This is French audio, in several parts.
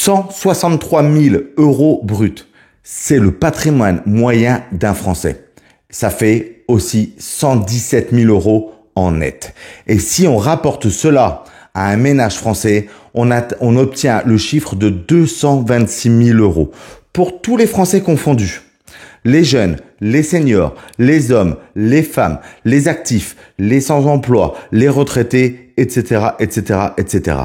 163 000 euros bruts. C'est le patrimoine moyen d'un Français. Ça fait aussi 117 000 euros en net. Et si on rapporte cela à un ménage français, on obtient le chiffre de 226 000 euros. Pour tous les Français confondus. Les jeunes, les seniors, les hommes, les femmes, les actifs, les sans-emploi, les retraités, etc., etc., etc.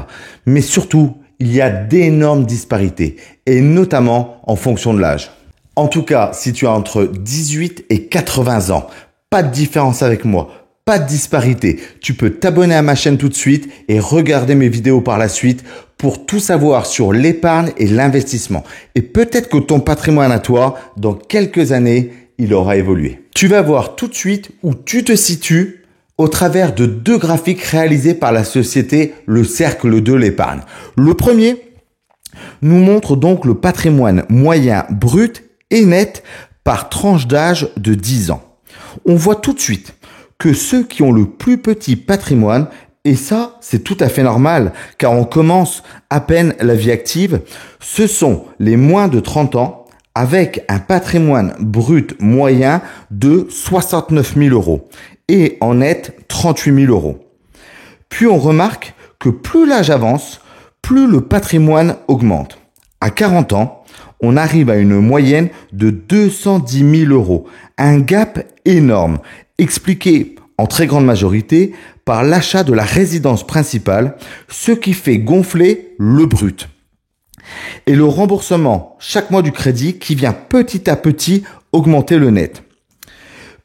Mais surtout, il y a d'énormes disparités, et notamment en fonction de l'âge. En tout cas, si tu as entre 18 et 80 ans, pas de différence avec moi, pas de disparité. Tu peux t'abonner à ma chaîne tout de suite et regarder mes vidéos par la suite pour tout savoir sur l'épargne et l'investissement. Et peut-être que ton patrimoine à toi, dans quelques années, il aura évolué. Tu vas voir tout de suite où tu te situes au travers de 2 graphiques réalisés par la société Le Cercle de l'Épargne. Le premier nous montre donc le patrimoine moyen brut et net par tranche d'âge de 10 ans. On voit tout de suite que ceux qui ont le plus petit patrimoine, et ça c'est tout à fait normal car on commence à peine la vie active, ce sont les moins de 30 ans avec un patrimoine brut moyen de 69 000 euros et en net 38 000 euros. Puis on remarque que plus l'âge avance, plus le patrimoine augmente. À 40 ans, on arrive à une moyenne de 210 000 euros, un gap énorme, expliqué en très grande majorité par l'achat de la résidence principale, ce qui fait gonfler le brut. Et le remboursement chaque mois du crédit qui vient petit à petit augmenter le net.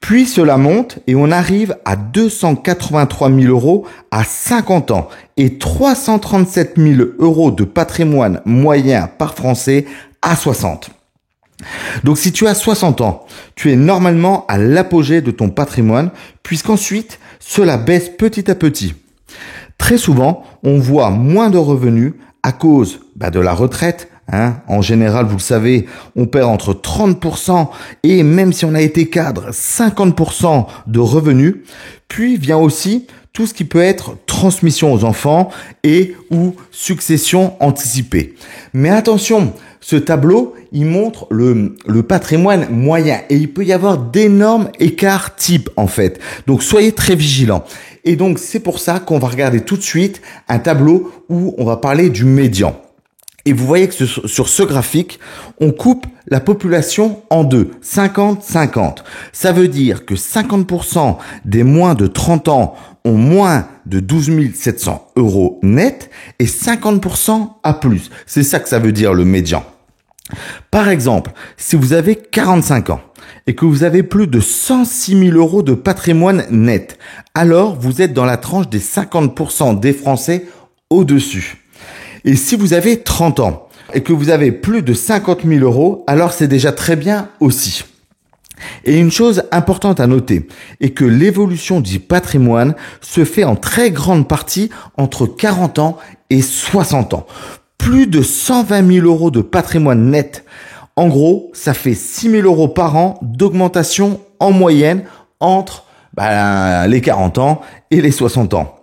Puis cela monte et on arrive à 283 000 euros à 50 ans et 337 000 euros de patrimoine moyen par Français à 60. Donc si tu as 60 ans, tu es normalement à l'apogée de ton patrimoine puisqu'ensuite cela baisse petit à petit. Très souvent, on voit moins de revenus à cause de la retraite. En général, vous le savez, on perd entre 30% et même si on a été cadre, 50% de revenus. Puis vient aussi tout ce qui peut être transmission aux enfants et ou succession anticipée. Mais attention, ce tableau, il montre le patrimoine moyen et il peut y avoir d'énormes écarts types en fait. Donc soyez très vigilants. Et donc c'est pour ça qu'on va regarder tout de suite un tableau où on va parler du médian. Et vous voyez que sur ce graphique, on coupe la population en deux, 50-50. Ça veut dire que 50% des moins de 30 ans ont moins de 12 700 euros net et 50% à plus. C'est ça que ça veut dire le médian. Par exemple, si vous avez 45 ans et que vous avez plus de 106 000 euros de patrimoine net, alors vous êtes dans la tranche des 50% des Français au-dessus. Et si vous avez 30 ans et que vous avez plus de 50 000 euros, alors c'est déjà très bien aussi. Et une chose importante à noter est que l'évolution du patrimoine se fait en très grande partie entre 40 ans et 60 ans. Plus de 120 000 euros de patrimoine net. En gros, ça fait 6 000 euros par an d'augmentation en moyenne entre les 40 ans et les 60 ans.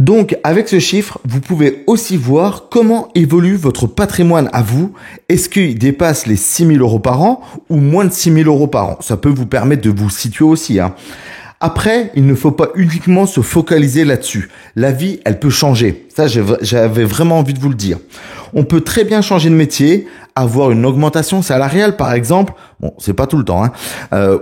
Donc, avec ce chiffre, vous pouvez aussi voir comment évolue votre patrimoine à vous. Est-ce qu'il dépasse les 6 000 euros par an ou moins de 6 000 euros par an? Ça peut vous permettre de vous situer aussi. Après, il ne faut pas uniquement se focaliser là-dessus. La vie, elle peut changer. Ça, j'avais vraiment envie de vous le dire. On peut très bien changer de métier, avoir une augmentation salariale, par exemple. Bon, c'est pas tout le temps,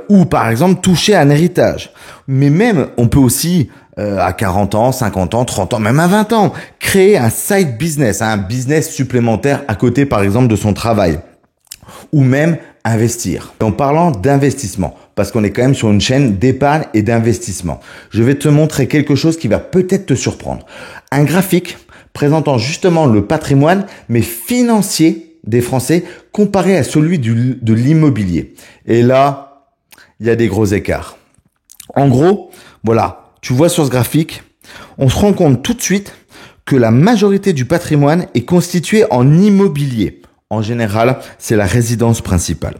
ou par exemple toucher un héritage. Mais même, on peut aussi à 40 ans, 50 ans, 30 ans, même à 20 ans, créer un side business, un business supplémentaire à côté, par exemple, de son travail. Ou même investir. En parlant d'investissement, parce qu'on est quand même sur une chaîne d'épargne et d'investissement, je vais te montrer quelque chose qui va peut-être te surprendre. Un graphique présentant justement le patrimoine, mais financier des Français comparé à celui de l'immobilier. Et là, il y a des gros écarts. En gros, voilà. Tu vois sur ce graphique, on se rend compte tout de suite que la majorité du patrimoine est constituée en immobilier. En général, c'est la résidence principale.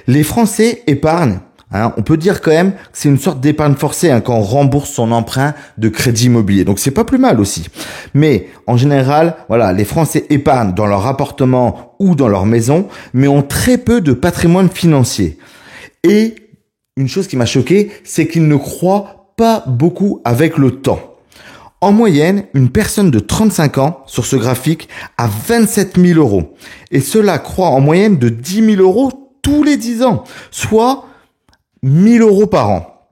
Les Français épargnent On peut dire quand même que c'est une sorte d'épargne forcée quand on rembourse son emprunt de crédit immobilier. Donc c'est pas plus mal aussi. Mais en général, voilà, les Français épargnent dans leur appartement ou dans leur maison, mais ont très peu de patrimoine financier. Et une chose qui m'a choqué, c'est qu'ils ne croient pas beaucoup avec le temps. En moyenne, une personne de 35 ans sur ce graphique a 27 000 euros. Et cela croît en moyenne de 10 000 euros tous les 10 ans, soit 1 000 euros par an.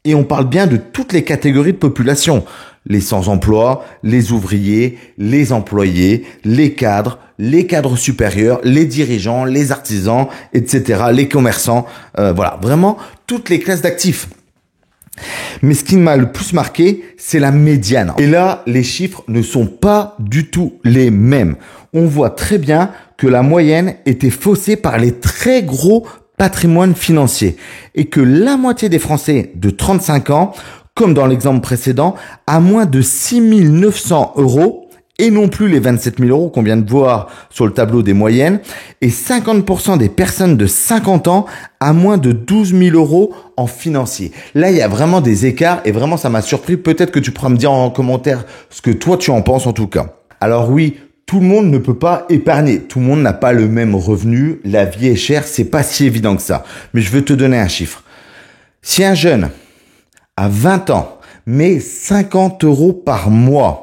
Et on parle bien de toutes les catégories de population. Les sans-emploi, les ouvriers, les employés, les cadres supérieurs, les dirigeants, les artisans, etc., les commerçants. Voilà, vraiment toutes les classes d'actifs. Mais ce qui m'a le plus marqué, c'est la médiane. Et là, les chiffres ne sont pas du tout les mêmes. On voit très bien que la moyenne était faussée par les très gros patrimoines financiers et que la moitié des Français de 35 ans, comme dans l'exemple précédent, a moins de 6 900 euros et non plus les 27 000 euros qu'on vient de voir sur le tableau des moyennes, et 50% des personnes de 50 ans à moins de 12 000 euros en financier. Là, il y a vraiment des écarts et vraiment ça m'a surpris. Peut-être que tu pourras me dire en commentaire ce que toi tu en penses en tout cas. Alors oui, tout le monde ne peut pas épargner. Tout le monde n'a pas le même revenu. La vie est chère, c'est pas si évident que ça. Mais je veux te donner un chiffre. Si un jeune à 20 ans met 50 euros par mois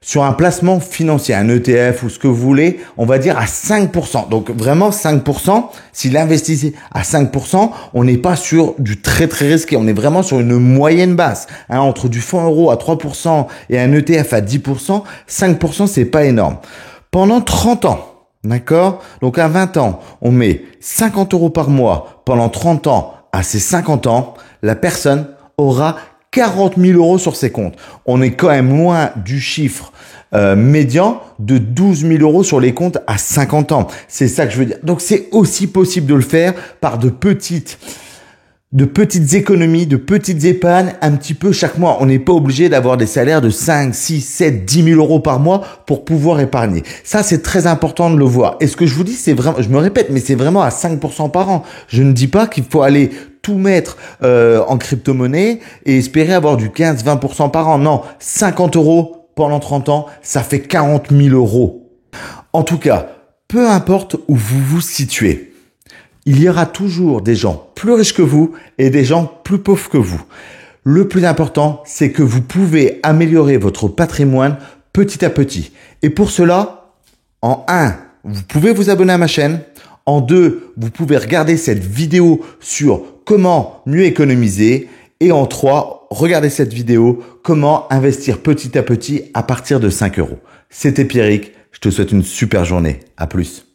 sur un placement financier, un ETF ou ce que vous voulez, on va dire à 5%. Donc vraiment 5%, s'il investissait à 5%, on n'est pas sur du très très risqué. On est vraiment sur une moyenne basse. Entre du fonds euro à 3% et un ETF à 10%, 5% c'est pas énorme. Pendant 30 ans, d'accord? Donc à 20 ans, on met 50 euros par mois. Pendant 30 ans, à ses 50 ans, la personne aura 40 000 euros sur ses comptes. On est quand même loin du chiffre médian de 12 000 euros sur les comptes à 50 ans. C'est ça que je veux dire. Donc c'est aussi possible de le faire par de petites économies, de petites épargnes un petit peu chaque mois. On n'est pas obligé d'avoir des salaires de 5, 6, 7, 10 000 euros par mois pour pouvoir épargner. Ça, c'est très important de le voir. Et ce que je vous dis, c'est vraiment, je me répète, mais c'est vraiment à 5% par an. Je ne dis pas qu'il faut aller tout mettre en crypto-monnaie et espérer avoir du 15-20% par an. Non, 50 euros pendant 30 ans, ça fait 40 000 euros. En tout cas, peu importe où vous vous situez, il y aura toujours des gens plus riches que vous et des gens plus pauvres que vous. Le plus important, c'est que vous pouvez améliorer votre patrimoine petit à petit. Et pour cela, en 1, vous pouvez vous abonner à ma chaîne. En 2, vous pouvez regarder cette vidéo sur comment mieux économiser. Et en 3, regardez cette vidéo, comment investir petit à petit à partir de 5 euros. C'était Pierrick, je te souhaite une super journée. À plus.